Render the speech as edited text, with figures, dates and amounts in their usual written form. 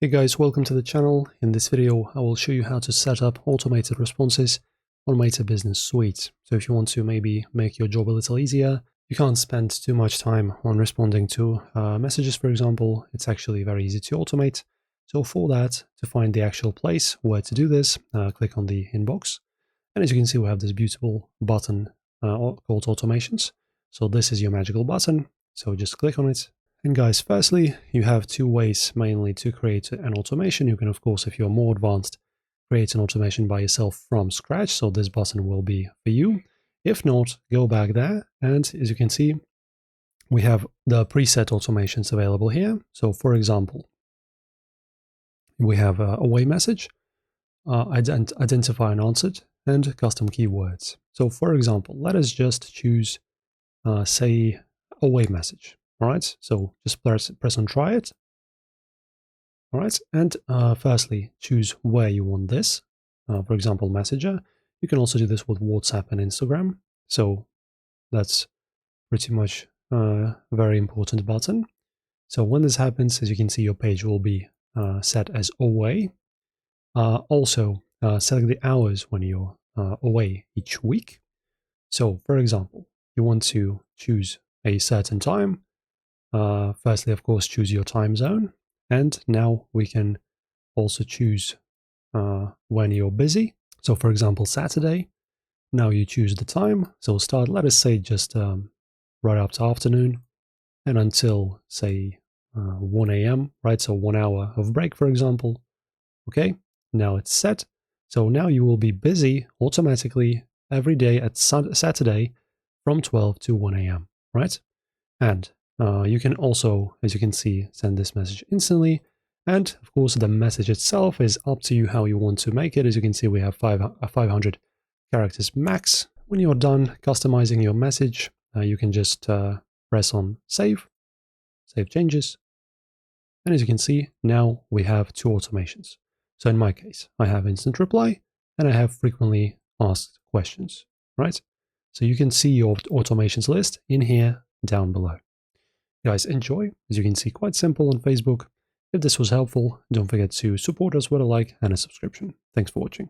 Hey guys, welcome to the channel. In this video, I will show you how to set up automated responses on Meta Business Suite. So if you want to maybe make your job a little easier, you can't spend too much time on responding to messages, for example. It's actually very easy to automate. So for that, to find the actual place where to do this, click on the inbox. And as you can see, we have this beautiful button called Automations. So this is your magical button. So just click on it. And guys, firstly, you have two ways mainly to create an automation. You can, of course, if you're more advanced, create an automation by yourself from scratch. So this button will be for you. If not, go back there. And as you can see, we have the preset automations available here. So for example, we have a away message, identify unanswered, and custom keywords. So for example, let us just choose, say, away message. All right, so just press on try it. All right, and firstly, choose where you want this. For example, Messenger. You can also do this with WhatsApp and Instagram. So that's pretty much a very important button. So when this happens, as you can see, your page will be set as away. Also, select the hours when you're away each week. So, for example, you want to choose a certain time. Firstly, of course, choose your time zone. And now we can also choose when you're busy. So, for example, Saturday. Now you choose the time. So start, let us say, just right after afternoon and until, say, 1 a.m., right? So 1 hour of break, for example. Okay, now it's set. So now you will be busy automatically every day at Saturday from 12 to 1 a.m., right? And you can also, as you can see, send this message instantly. And of course, the message itself is up to you how you want to make it. As you can see, we have 500 characters max. When you're done customizing your message, you can just press on save changes. And as you can see, now we have two automations. So in my case, I have instant reply and I have frequently asked questions, right? So you can see your automations list in here down below. Guys, enjoy. As you can see, quite simple on Facebook. If this was helpful, don't forget to support us with a like and a subscription. Thanks for watching.